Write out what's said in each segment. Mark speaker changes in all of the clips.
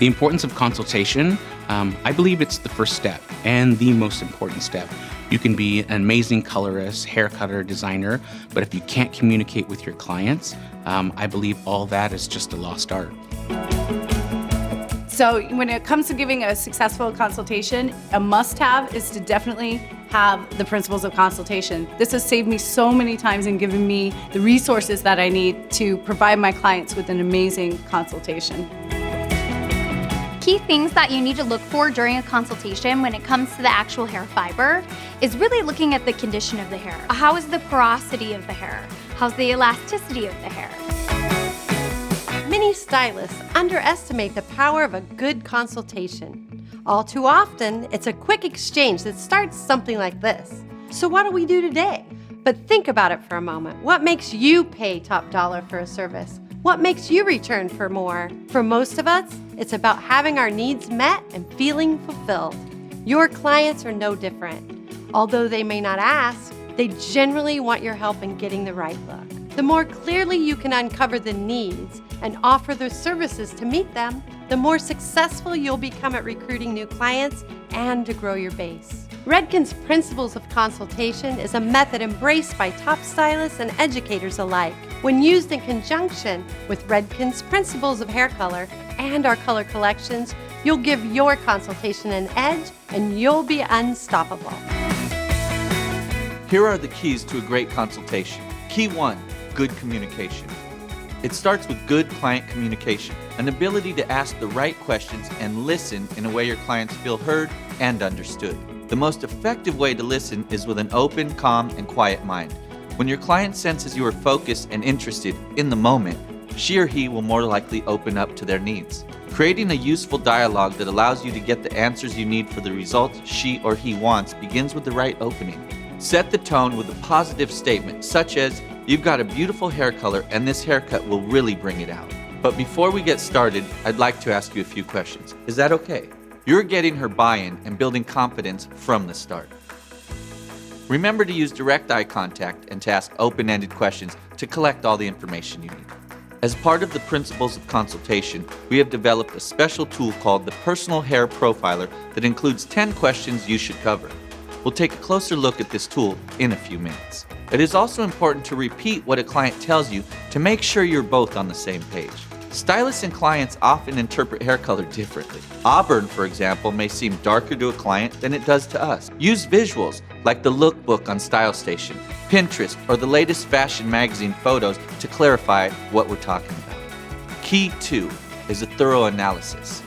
Speaker 1: The importance of consultation, I believe it's the first step and the most important step. You can be an amazing colorist, hair cutter, designer, but if you can't communicate with your clients, I believe all that is just a lost art.
Speaker 2: So when it comes to giving a successful consultation, a must-have is to definitely have the principles of consultation. This has saved me so many times and given me the resources that I need to provide my clients with an amazing consultation.
Speaker 3: Key things that you need to look for during a consultation when it comes to the actual hair fiber is really looking at the condition of the hair. How is the porosity of the hair? How's the elasticity of the hair?
Speaker 4: Many stylists underestimate the power of a good consultation. All too often, it's a quick exchange that starts something like this. So what do we do today? But think about it for a moment. What makes you pay top dollar for a service? What makes you return for more? For most of us, it's about having our needs met and feeling fulfilled. Your clients are no different. Although they may not ask, they generally want your help in getting the right look. The more clearly you can uncover the needs and offer the services to meet them, the more successful you'll become at recruiting new clients and to grow your base. Redken's Principles of Consultation is a method embraced by top stylists and educators alike. When used in conjunction with Redken's Principles of Hair Color and our color collections, you'll give your consultation an edge and you'll be unstoppable.
Speaker 5: Here are the keys to a great consultation. Key 1, good communication. It starts with good client communication, an ability to ask the right questions and listen in a way your clients feel heard and understood. The most effective way to listen is with an open, calm, and quiet mind. When your client senses you are focused and interested in the moment, she or he will more likely open up to their needs. Creating a useful dialogue that allows you to get the answers you need for the results she or he wants begins with the right opening. Set the tone with a positive statement, such as, "You've got a beautiful hair color and this haircut will really bring it out." But before we get started, I'd like to ask you a few questions. Is that okay? You're getting her buy-in and building confidence from the start. Remember to use direct eye contact and to ask open-ended questions to collect all the information you need. As part of the Principles of Consultation, we have developed a special tool called the Personal Hair Profiler that includes 10 questions you should cover. We'll take a closer look at this tool in a few minutes. It is also important to repeat what a client tells you to make sure you're both on the same page. Stylists and clients often interpret hair color differently. Auburn, for example, may seem darker to a client than it does to us. Use visuals like the lookbook on StyleStation, Pinterest, or the latest fashion magazine photos to clarify what we're talking about. Key 2 is a thorough analysis.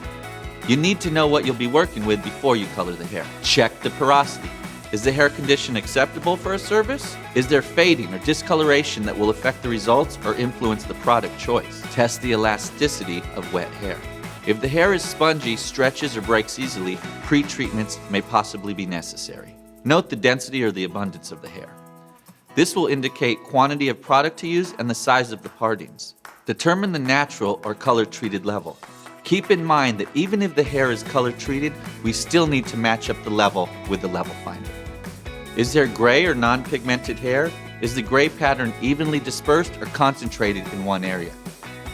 Speaker 5: You need to know what you'll be working with before you color the hair. Check the porosity. Is the hair condition acceptable for a service? Is there fading or discoloration that will affect the results or influence the product choice? Test the elasticity of wet hair. If the hair is spongy, stretches, or breaks easily, pre-treatments may possibly be necessary. Note the density or the abundance of the hair. This will indicate quantity of product to use and the size of the partings. Determine the natural or color-treated level. Keep in mind that even if the hair is color-treated, we still need to match up the level with the level finder. Is there gray or non-pigmented hair? Is the gray pattern evenly dispersed or concentrated in one area?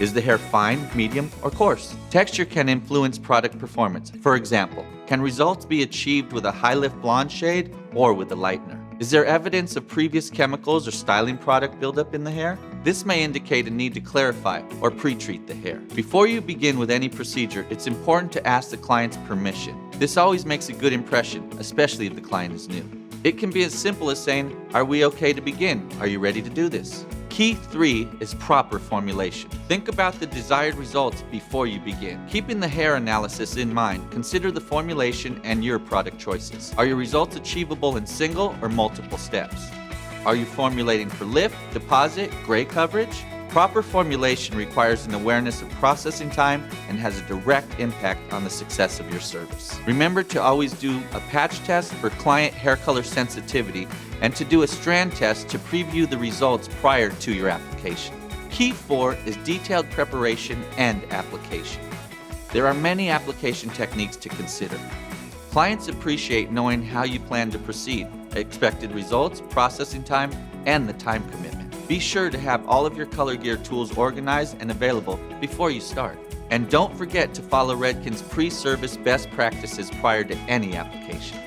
Speaker 5: Is the hair fine, medium, or coarse? Texture can influence product performance. For example, can results be achieved with a high-lift blonde shade or with a lightener? Is there evidence of previous chemicals or styling product buildup in the hair? This may indicate a need to clarify or pre-treat the hair. Before you begin with any procedure, it's important to ask the client's permission. This always makes a good impression, especially if the client is new. It can be as simple as saying, "Are we okay to begin? Are you ready to do this?" Key 3 is proper formulation. Think about the desired results before you begin. Keeping the hair analysis in mind, consider the formulation and your product choices. Are your results achievable in single or multiple steps? Are you formulating for lift, deposit, gray coverage? Proper formulation requires an awareness of processing time and has a direct impact on the success of your service. Remember to always do a patch test for client hair color sensitivity and to do a strand test to preview the results prior to your application. Key 4 is detailed preparation and application. There are many application techniques to consider. Clients appreciate knowing how you plan to proceed, expected results, processing time, and the time commitment. Be sure to have all of your color gear tools organized and available before you start. And don't forget to follow Redken's pre-service best practices prior to any application.